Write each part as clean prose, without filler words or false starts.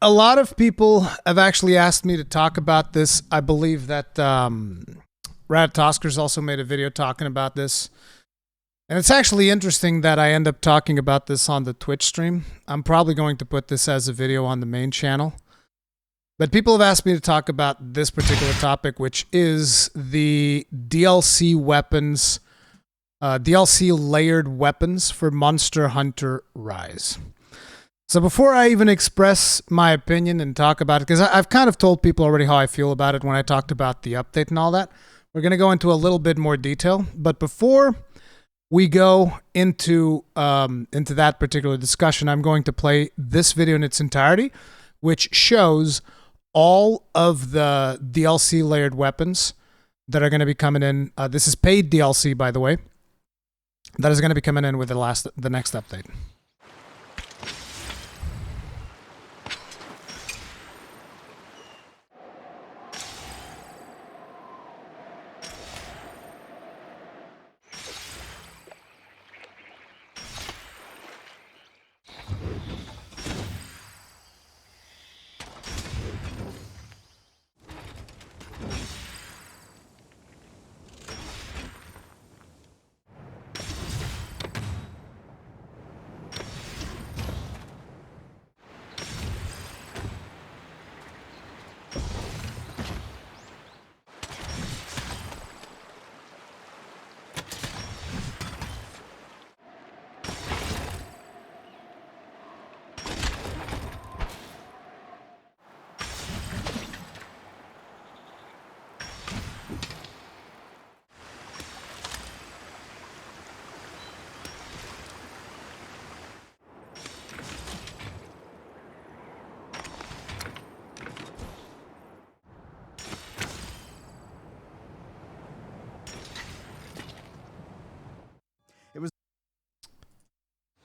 a lot of people have actually asked me to talk about this. I believe that Radatoskers also made a video talking about this. And it's actually interesting that I end up talking about this on the Twitch stream. I'm probably going to put this as a video on the main channel. But people have asked me to talk about this particular topic, which is the DLC weapons, DLC layered weapons for Monster Hunter Rise. So before I even express my opinion and talk about it, because I've kind of told people already how I feel about it when I talked about the update and all that, we're going to go into a little bit more detail. But before we go into that particular discussion, I'm going to play this video in its entirety, which shows all of the DLC layered weapons that are going to be coming in. This is paid DLC, by the way, that is going to be coming in with the next update.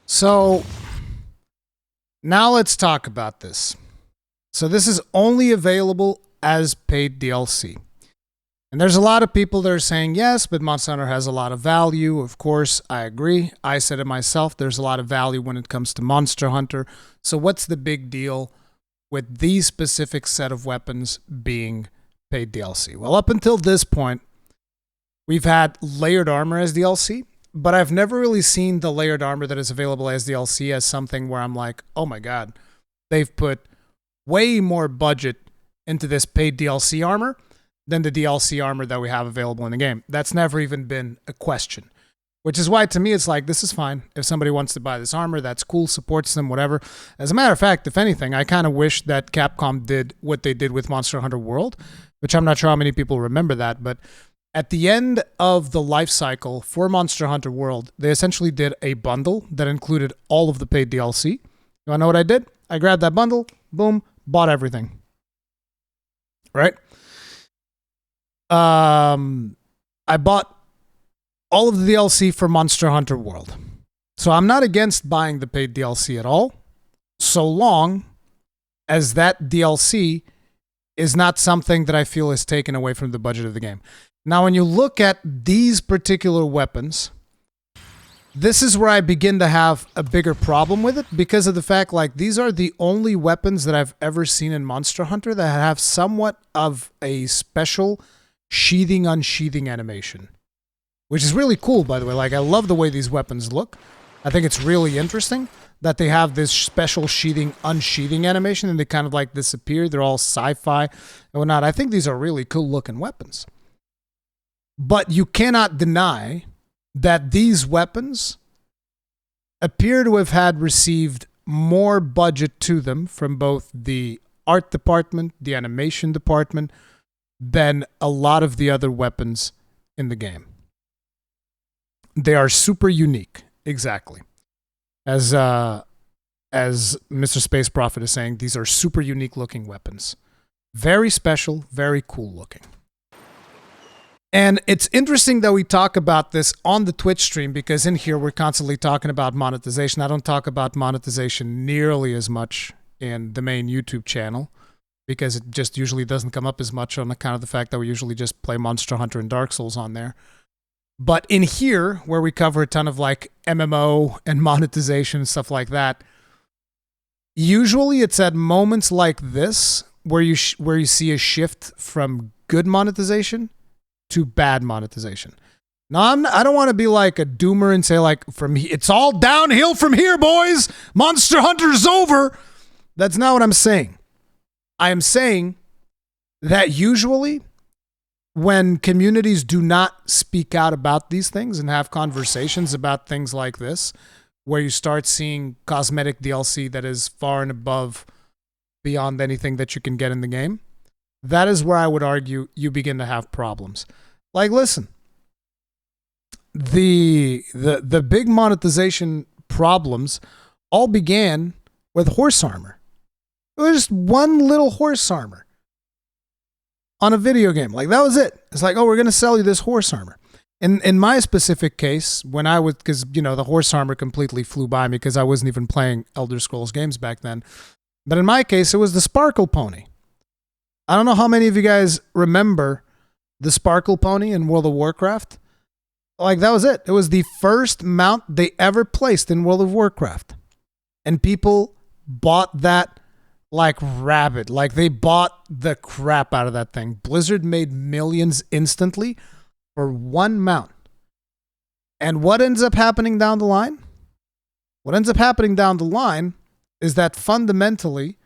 So now let's talk about this. So this is only available as paid DLC. And there's a lot of people that are saying, yes, but Monster Hunter has a lot of value. Of course, I agree. I said it myself. There's a lot of value when it comes to Monster Hunter. So what's the big deal with these specific set of weapons being paid DLC? Well, up until this point, we've had layered armor as DLC. But I've never really seen the layered armor that is available as DLC as something where I'm like, oh my god, they've put way more budget into this paid DLC armor than the DLC armor that we have available in the game. That's never even been a question. Which is why, to me, it's like, this is fine. If somebody wants to buy this armor, that's cool, supports them, whatever. As a matter of fact, if anything, I kind of wish that Capcom did what they did with Monster Hunter World, which I'm not sure how many people remember that, but at the end of the life cycle for Monster Hunter World, they essentially did a bundle that included all of the paid DLC. You want to know what I did? I grabbed that bundle, boom, bought everything. Right? I bought all of the DLC for Monster Hunter World. So I'm not against buying the paid DLC at all, so long as that DLC is not something that I feel is taken away from the budget of the game. Now, when you look at these particular weapons, this is where I begin to have a bigger problem with it because of the fact, like, these are the only weapons that I've ever seen in Monster Hunter that have somewhat of a special sheathing, unsheathing animation, which is really cool, by the way. Like, I love the way these weapons look. I think it's really interesting that they have this special sheathing, unsheathing animation and they kind of like disappear. They're all sci-fi and whatnot. I think these are really cool looking weapons. But you cannot deny that these weapons appear to have had received more budget to them from both the art department, the animation department, than a lot of the other weapons in the game. They are super unique, exactly. As Mr. Space Prophet is saying, these are super unique looking weapons. Very special, very cool looking. And it's interesting that we talk about this on the Twitch stream because in here we're constantly talking about monetization. I don't talk about monetization nearly as much in the main YouTube channel because it just usually doesn't come up as much on account of the fact that we usually just play Monster Hunter and Dark Souls on there. But in here, where we cover a ton of like MMO and monetization and stuff like that, Usually it's at moments like this where you see a shift from good monetization to bad monetization. Now, I don't want to be like a doomer and say like it's all downhill from here, boys. Monster Hunter's over. That's not what I'm saying. I am saying that usually when communities do not speak out about these things and have conversations about things like this, where you start seeing cosmetic DLC that is far and above beyond anything that you can get in the game, that is where I would argue you begin to have problems. Like, listen, the big monetization problems all began with horse armor. It was just one little horse armor on a video game. Like, that was it. It's like, oh, we're going to sell you this horse armor. In my specific case, when I was, because, the horse armor completely flew by me because I wasn't even playing Elder Scrolls games back then. But in my case, it was the Sparkle Pony. I don't know how many of you guys remember the Sparkle Pony in World of Warcraft. Like, that was it. It was the first mount they ever placed in World of Warcraft. And people bought that like rabid. Like, they bought the crap out of that thing. Blizzard made millions instantly for one mount. And what ends up happening down the line? What ends up happening down the line is that fundamentally,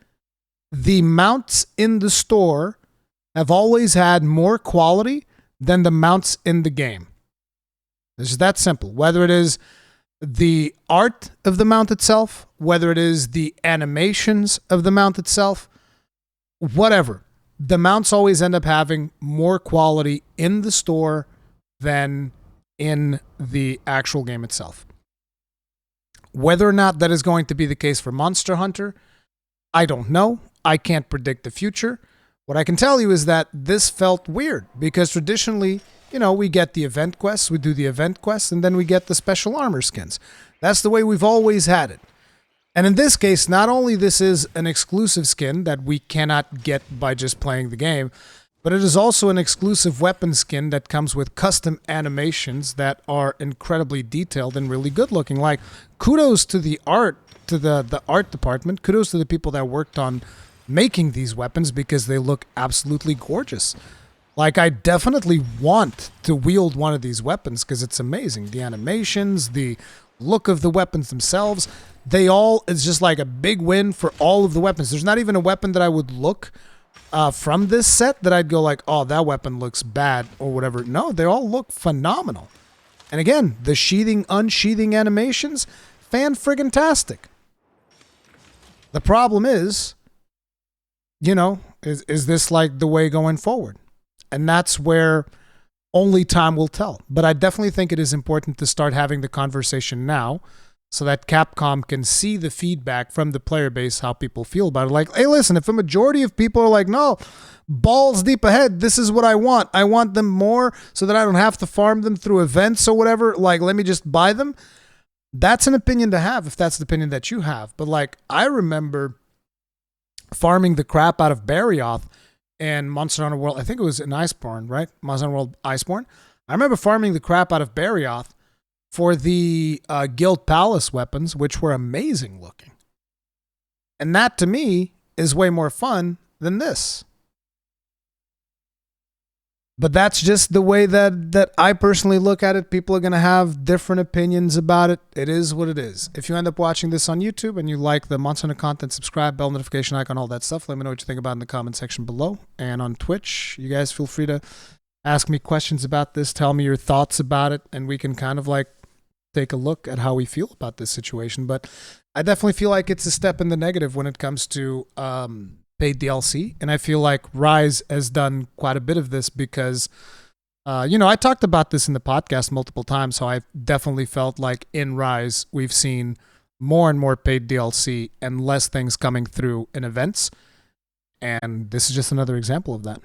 the mounts in the store have always had more quality than the mounts in the game. It's just that simple. Whether it is the art of the mount itself, whether it is the animations of the mount itself, whatever. The mounts always end up having more quality in the store than in the actual game itself. Whether or not that is going to be the case for Monster Hunter, I don't know. I can't predict the future. What I can tell you is that this felt weird because traditionally, we get the event quests, we do the event quests, and then we get the special armor skins. That's the way we've always had it. And in this case, not only this is an exclusive skin that we cannot get by just playing the game, but it is also an exclusive weapon skin that comes with custom animations that are incredibly detailed and really good looking. Like, kudos to the art, to the art department. Kudos to the people that worked on making these weapons because they look absolutely gorgeous. Like, I definitely want to wield one of these weapons because it's amazing. The animations, the look of the weapons themselves, it's just like a big win for all of the weapons. There's not even a weapon that I would look from this set that I'd go like, oh, that weapon looks bad or whatever. No, they all look phenomenal. And again, the sheathing, unsheathing animations, fan-friggin-tastic. The problem is, is this like the way going forward? And that's where only time will tell. But I definitely think it is important to start having the conversation now so that Capcom can see the feedback from the player base, how people feel about it. Like, hey, listen, if a majority of people are like, no, balls deep ahead, this is what I want. I want them more so that I don't have to farm them through events or whatever. Like, let me just buy them. That's an opinion to have if that's the opinion that you have. But like, I remember farming the crap out of Barrioth in Monster Hunter World. I think it was in Iceborne, right? Monster Hunter World Iceborne. I remember farming the crap out of Barrioth for the Guild Palace weapons, which were amazing looking. And that, to me, is way more fun than this. But that's just the way that I personally look at it. People are going to have different opinions about it. It is what it is. If you end up watching this on YouTube and you like the Monster Hunter content, subscribe, bell notification icon, all that stuff. Let me know what you think about it in the comment section below. And on Twitch, you guys feel free to ask me questions about this. Tell me your thoughts about it. And we can kind of like take a look at how we feel about this situation. But I definitely feel like it's a step in the negative when it comes to paid DLC, and I feel like Rise has done quite a bit of this because, I talked about this in the podcast multiple times, so I definitely felt like in Rise we've seen more and more paid DLC and less things coming through in events, and this is just another example of that.